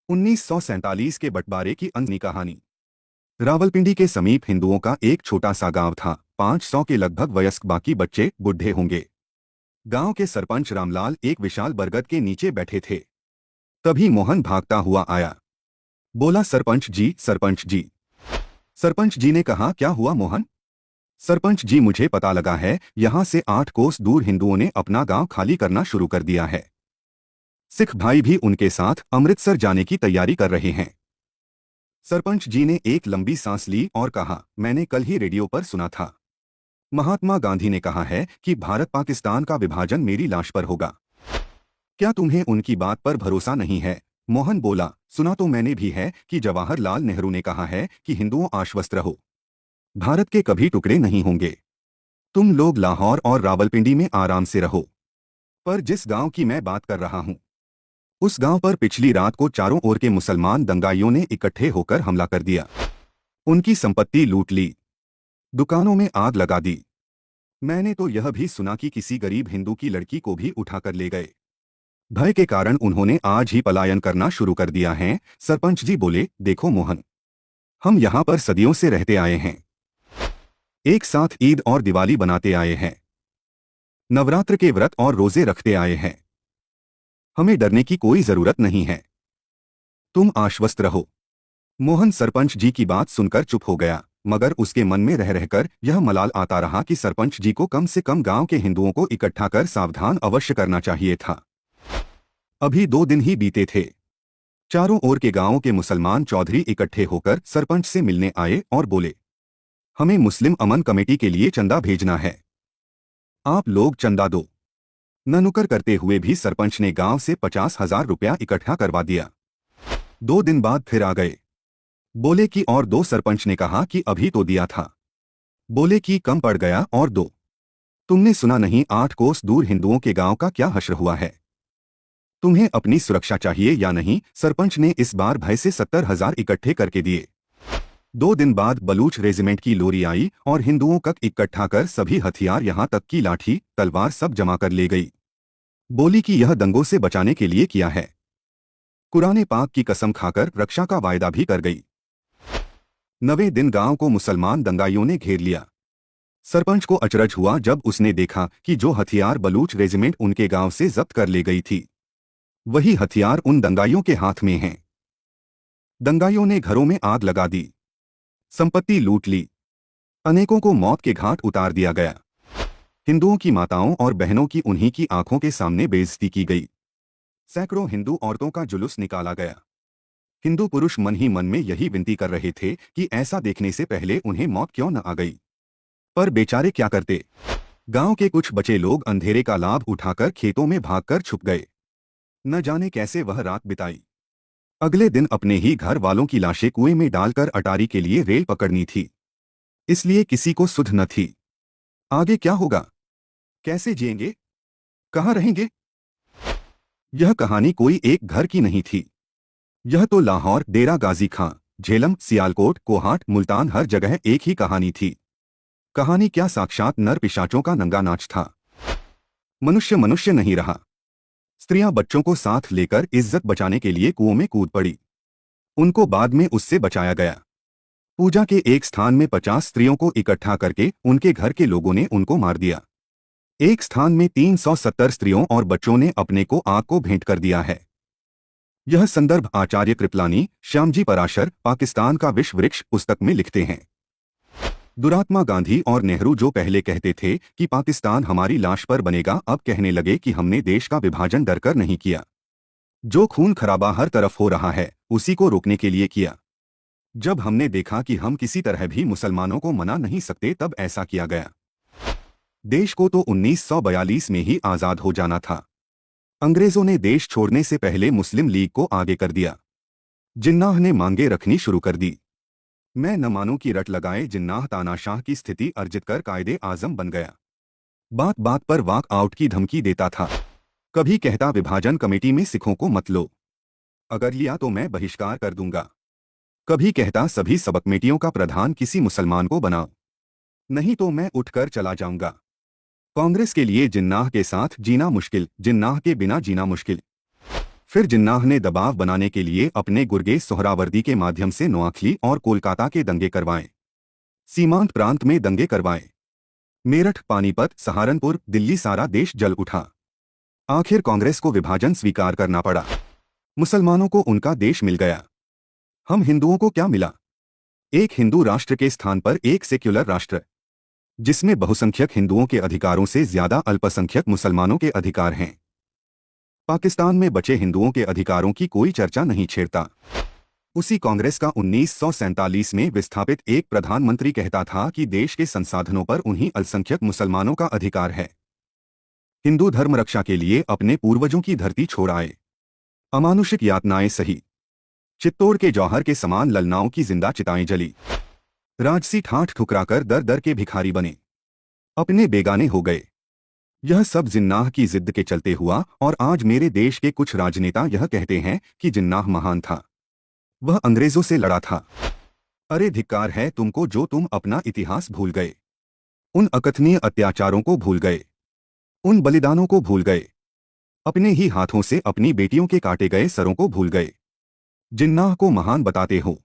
1947 के बंटवारे की अंतनी कहानी। रावलपिंडी के समीप हिंदुओं का एक छोटा सा गांव था। 500 के लगभग वयस्क, बाकी बच्चे बुढ़े होंगे। गांव के सरपंच रामलाल एक विशाल बरगद के नीचे बैठे थे। तभी मोहन भागता हुआ आया। बोला, सरपंच जी, सरपंच जी। सरपंच जी ने कहा, क्या हुआ मोहन? सरपंच जी, मुझे पता लगा है, यहाँ से 8 कोस दूर हिंदुओं ने अपना गांव खाली करना शुरू कर दिया है। सिख भाई भी उनके साथ अमृतसर जाने की तैयारी कर रहे हैं। सरपंच जी ने एक लंबी सांस ली और कहा, मैंने कल ही रेडियो पर सुना था। महात्मा गांधी ने कहा है कि भारत पाकिस्तान का विभाजन मेरी लाश पर होगा। क्या तुम्हें उनकी बात पर भरोसा नहीं है? मोहन बोला, सुना तो मैंने भी है कि जवाहरलाल नेहरू ने कहा है कि हिंदुओं, आश्वस्त रहो, भारत के कभी टुकड़े नहीं होंगे। तुम लोग लाहौर और रावलपिंडी में आराम से रहो। पर जिस गांव की मैं बात कर रहा हूं, उस गांव पर पिछली रात को चारों ओर के मुसलमान दंगाइयों ने इकट्ठे होकर हमला कर दिया। उनकी संपत्ति लूट ली, दुकानों में आग लगा दी। मैंने तो यह भी सुना कि किसी गरीब हिंदू की लड़की को भी उठाकर ले गए। भय के कारण उन्होंने आज ही पलायन करना शुरू कर दिया है। सरपंच जी बोले, देखो मोहन, हम यहाँ पर सदियों से रहते आए हैं, एक साथ ईद और दिवाली बनाते आए हैं, नवरात्र के व्रत और रोजे रखते आए हैं। हमें डरने की कोई जरूरत नहीं है, तुम आश्वस्त रहो। मोहन सरपंच जी की बात सुनकर चुप हो गया, मगर उसके मन में रह रहकर यह मलाल आता रहा कि सरपंच जी को कम से कम गांव के हिंदुओं को इकट्ठा कर सावधान अवश्य करना चाहिए था। अभी 2 दिन ही बीते थे। चारों ओर के गांवों के मुसलमान चौधरी इकट्ठे होकर सरपंच से मिलने आए और बोले, हमें मुस्लिम अमन कमेटी के लिए चंदा भेजना है, आप लोग चंदा दो। न नुकर करते हुए भी सरपंच ने गांव से 50,000 रुपया इकट्ठा करवा दिया। 2 दिन बाद फिर आ गए। बोले कि और दो। सरपंच ने कहा कि अभी तो दिया था। बोले कि कम पड़ गया और दो। तुमने सुना नहीं, 8 कोस दूर हिंदुओं के गांव का क्या हश्र हुआ है? तुम्हें अपनी सुरक्षा चाहिए या नहीं? सरपंच ने इस बार भय से 70,000 इकट्ठे करके दिए। 2 दिन बाद बलूच रेजिमेंट की लोरी आई और हिंदुओं का इकट्ठा कर सभी हथियार, यहाँ तक की लाठी तलवार सब जमा कर ले गई। बोली कि यह दंगों से बचाने के लिए किया है। कुरान पाक की कसम खाकर रक्षा का वायदा भी कर गई। 9वें दिन गांव को मुसलमान दंगाइयों ने घेर लिया। सरपंच को अचरज हुआ जब उसने देखा कि जो हथियार बलूच रेजिमेंट उनके गांव से जब्त कर ले गई थी, वही हथियार उन दंगाइयों के हाथ में हैं। दंगाइयों ने घरों में आग लगा दी, संपत्ति लूट ली, अनेकों को मौत के घाट उतार दिया गया। हिंदुओं की माताओं और बहनों की उन्हीं की आंखों के सामने बेइज्जती की गई। सैकड़ों हिंदू औरतों का जुलूस निकाला गया। हिंदू पुरुष मन ही मन में यही विनती कर रहे थे कि ऐसा देखने से पहले उन्हें मौत क्यों न आ गई। पर बेचारे क्या करते? गांव के कुछ बचे लोग अंधेरे का लाभ उठाकर खेतों में भागकर छुप गए। न जाने कैसे वह रात बिताई। अगले दिन अपने ही घर वालों की लाशें कुएं में डालकर अटारी के लिए रेल पकड़नी थी, इसलिए किसी को सुध न थी। आगे क्या होगा? कैसे जिएंगे? कहाँ रहेंगे? यह कहानी कोई एक घर की नहीं थी। यह तो लाहौर, डेरा गाजी खां, झेलम, सियालकोट, कोहाट, मुल्तान, हर जगह एक ही कहानी थी। कहानी क्या, साक्षात नर पिशाचों का नंगा नाच था। मनुष्य मनुष्य नहीं रहा। स्त्रियां बच्चों को साथ लेकर इज्जत बचाने के लिए कुओं में कूद पड़ी। उनको बाद में उससे बचाया गया। पूजा के एक स्थान में 50 स्त्रियों को इकट्ठा करके उनके घर के लोगों ने उनको मार दिया। एक स्थान में 370 स्त्रियों और बच्चों ने अपने को आग को भेंट कर दिया है। यह संदर्भ आचार्य कृपलानी, श्यामजी पराशर, पाकिस्तान का विश्व वृक्ष पुस्तक में लिखते हैं। दुरात्मा गांधी और नेहरू जो पहले कहते थे कि पाकिस्तान हमारी लाश पर बनेगा, अब कहने लगे कि हमने देश का विभाजन डरकर नहीं किया। जो खून खराबा हर तरफ हो रहा है, उसी को रोकने के लिए किया। जब हमने देखा कि हम किसी तरह भी मुसलमानों को मना नहीं सकते, तब ऐसा किया गया। देश को तो 1942 में ही आजाद हो जाना था। अंग्रेजों ने देश छोड़ने से पहले मुस्लिम लीग को आगे कर दिया। जिन्नाह ने मांगे रखनी शुरू कर दी। मैं न मानूं की रट लगाए जिन्नाह तानाशाह की स्थिति अर्जित कर कायदे आजम बन गया। बात बात पर वॉक आउट की धमकी देता था। कभी कहता विभाजन कमेटी में सिखों को मत लो, अगर लिया तो मैं बहिष्कार कर दूंगा। कभी कहता सभी सब कमेटियों का प्रधान किसी मुसलमान को बनाओ, नहीं तो मैं उठकर चला जाऊंगा। कांग्रेस के लिए जिन्नाह के साथ जीना मुश्किल, जिन्नाह के बिना जीना मुश्किल। फिर जिन्नाह ने दबाव बनाने के लिए अपने गुर्गेज सोहरावर्दी के माध्यम से नोआखली और कोलकाता के दंगे करवाए, सीमांत प्रांत में दंगे करवाए। मेरठ, पानीपत, सहारनपुर, दिल्ली, सारा देश जल उठा। आखिर कांग्रेस को विभाजन स्वीकार करना पड़ा। मुसलमानों को उनका देश मिल गया। हम हिंदुओं को क्या मिला? एक हिंदू राष्ट्र के स्थान पर एक सेक्युलर राष्ट्र, जिसमें बहुसंख्यक हिंदुओं के अधिकारों से ज्यादा अल्पसंख्यक मुसलमानों के अधिकार हैं। पाकिस्तान में बचे हिंदुओं के अधिकारों की कोई चर्चा नहीं छेड़ता। उसी कांग्रेस का 1947 में विस्थापित एक प्रधानमंत्री कहता था कि देश के संसाधनों पर उन्हीं अल्पसंख्यक मुसलमानों का अधिकार है। हिंदू धर्म रक्षा के लिए अपने पूर्वजों की धरती छोड़ आए। अमानुषिक यातनाएं सही। चित्तौड़ के जौहर के समान ललनाओं की जिंदा चिताएं जली। राजसी ठाठ ठुकराकर दर दर के भिखारी बने, अपने बेगाने हो गए। यह सब जिन्नाह की जिद के चलते हुआ और आज मेरे देश के कुछ राजनेता यह कहते हैं कि जिन्नाह महान था, वह अंग्रेजों से लड़ा था। अरे धिक्कार है तुमको जो तुम अपना इतिहास भूल गए, उन अकथनीय अत्याचारों को भूल गए, उन बलिदानों को भूल गए, अपने ही हाथों से अपनी बेटियों के काटे गए सरों को भूल गए। जिन्नाह को महान बताते हो।